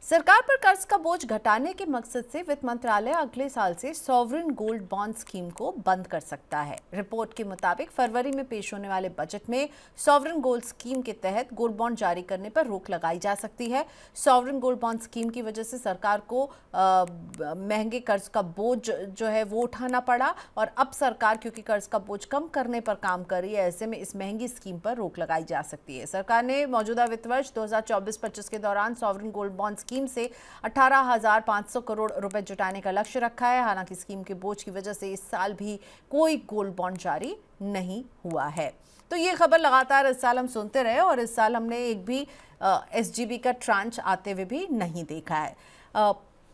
सरकार पर कर्ज का बोझ घटाने के मकसद से वित्त मंत्रालय अगले साल से सॉवरेन गोल्ड बॉन्ड स्कीम को बंद कर सकता है। रिपोर्ट के मुताबिक फरवरी में पेश होने वाले बजट में सॉवरेन गोल्ड स्कीम के तहत गोल्ड बॉन्ड जारी करने पर रोक लगाई जा सकती है। सॉवरेन गोल्ड बॉन्ड स्कीम की वजह से सरकार को महंगे कर्ज का बोझ जो है वो उठाना पड़ा और अब सरकार क्योंकि कर्ज का बोझ कम करने पर काम कर रही है, ऐसे में इस महंगी स्कीम पर रोक लगाई जा सकती है। सरकार ने मौजूदा वित्त वर्ष 2024-25 के दौरान सॉवरेन गोल्ड बॉन्ड स्कीम से 18,500 करोड़ रुपए जुटाने का लक्ष्य रखा है। हालांकि स्कीम के बोझ की वजह से इस साल भी कोई गोल्ड बॉन्ड जारी नहीं हुआ है। तो ये खबर लगातार इस साल हम सुनते रहे और इस साल हमने एक भी एसजीबी का ट्रांच आते हुए भी नहीं देखा है।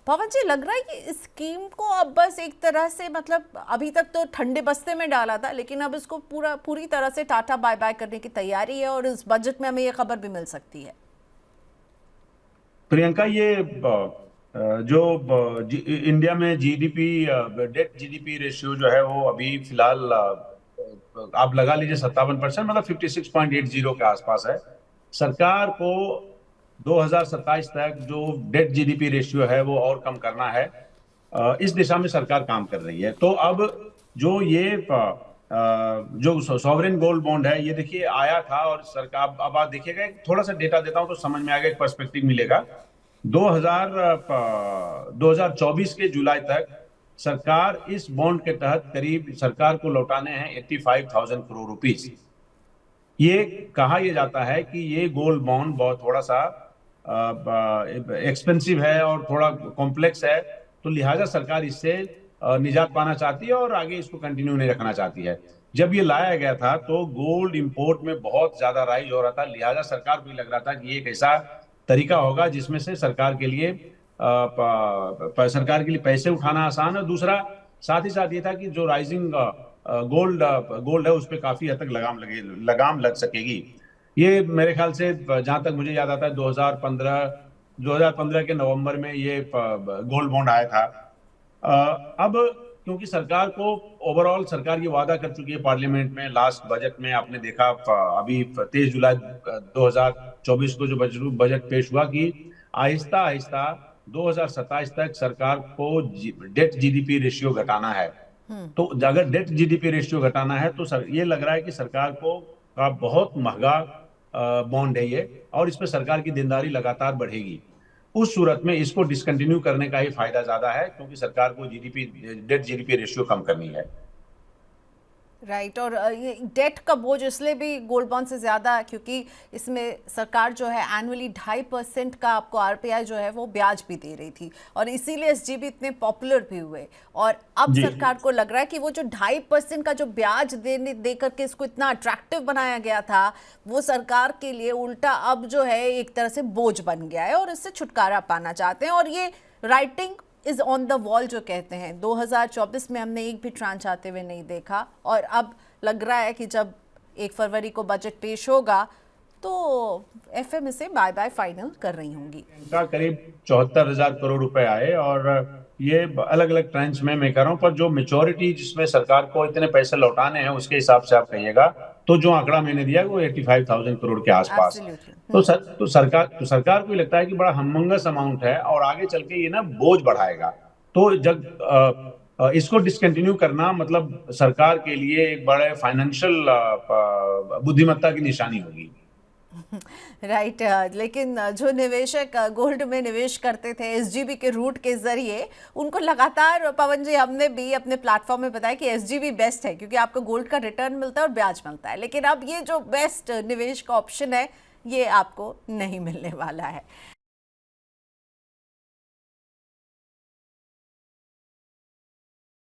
पवन जी, लग रहा है कि इस स्कीम को अब बस एक तरह से मतलब अभी तक तो ठंडे बस्ते में डाला था, लेकिन अब इसको पूरी तरह से टाटा बाय बाय करने की तैयारी है और इस बजट में हमें ये खबर भी मिल सकती है। प्रियंका, ये जो इंडिया में जीडीपी डेट जीडीपी रेशियो जो है वो अभी फिलहाल आप लगा लीजिए 57%, मतलब 56.80 के आसपास है। सरकार को 2027 तक जो डेट जीडीपी रेशियो है वो और कम करना है। इस दिशा में सरकार काम कर रही है। तो अब जो ये जो सॉवरेन गोल्ड बॉन्ड है, ये देखिए आया था और सरकार, अब आप देखिएगा, थोड़ा सा डेटा देता हूं तो समझ में आएगा, एक पर्सपेक्टिव मिलेगा। 2024 के जुलाई तक सरकार इस बॉन्ड के तहत करीब सरकार को लौटाने हैं 85,000 करोड़ रुपीस। ये कहा यह जाता है कि ये गोल्ड बॉन्ड बहुत थोड़ा सा एक्सपेंसिव है और थोड़ा कॉम्प्लेक्स है, तो लिहाजा सरकार इससे निजात पाना चाहती है और आगे इसको कंटिन्यू नहीं रखना चाहती है। जब ये लाया गया था तो गोल्ड इंपोर्ट में बहुत ज्यादा राइज हो रहा था, लिहाजा सरकार को लग रहा था कि ये एक ऐसा तरीका होगा जिसमें से सरकार के लिए पैसे उठाना आसान है। दूसरा साथ ही साथ ये था कि जो राइजिंग गोल्ड है उस पर काफी हद तक लगाम लग सकेगी। ये मेरे ख्याल से, जहां तक मुझे याद आता है, 2015 के नवंबर में ये गोल्ड बॉन्ड आया था। अब क्योंकि सरकार को ओवरऑल सरकार ये वादा कर चुकी है पार्लियामेंट में, लास्ट बजट में आपने देखा अभी 23 जुलाई 2024 को जो बजट पेश हुआ कि आहिस्ता आहिस्ता 2027 तक सरकार को डेट जीडीपी रेशियो घटाना है। तो अगर डेट जीडीपी रेशियो घटाना है तो ये लग रहा है कि सरकार को का बहुत महंगा बॉन्ड है ये, और इस पर सरकार की देनदारी लगातार बढ़ेगी। उस सूरत में इसको डिसकंटिन्यू करने का ही फायदा ज्यादा है, क्योंकि सरकार को डेट जीडीपी रेशियो कम करनी है। राइट। और ये डेट का बोझ इसलिए भी गोल्ड बॉन्ड से ज़्यादा है क्योंकि इसमें सरकार जो है एनुअली 2.5% का आपको आरपीआई जो है वो ब्याज भी दे रही थी और इसीलिए एसजीबी इतने पॉपुलर भी हुए। और अब सरकार को लग रहा है कि वो जो 2.5% का जो ब्याज दे करके इसको इतना अट्रैक्टिव बनाया गया था, वो सरकार के लिए उल्टा अब जो है एक तरह से बोझ बन गया है और इससे छुटकारा पाना चाहते हैं। और ये writing is on the wall जो कहते हैं, 2024 में हमने एक भी ट्रांच आते हुए नहीं देखा और अब लग रहा है कि जब 1 फरवरी को बजट पेश होगा तो एफएम इसे बाय बाय फाइनल कर रही होंगी। इनका करीब 74,000 करोड़ रुपए आए और ये अलग अलग ट्रांच में मैं कह रहा हूँ, पर जो मेच्योरिटी जिसमें सरकार को इतने पैसे लौटाने हैं उसके हिसाब से आप कहिएगा तो जो आंकड़ा मैंने दिया वो 85,000 करोड़ के आसपास। तो सरकार को लगता है कि बड़ा हमंगस अमाउंट है और आगे चल के ये ना बोझ बढ़ाएगा। तो जब इसको डिसकंटिन्यू करना मतलब सरकार के लिए एक बड़े फाइनेंशियल बुद्धिमत्ता की निशानी होगी। राइट। लेकिन जो निवेशक गोल्ड में निवेश करते थे एसजीबी के रूट के जरिए, उनको लगातार, पवन जी, हमने भी अपने प्लेटफॉर्म में बताया कि एसजीबी बेस्ट है क्योंकि आपको गोल्ड का रिटर्न मिलता है और ब्याज मिलता है। लेकिन अब ये जो बेस्ट निवेश का ऑप्शन है ये आपको नहीं मिलने वाला है।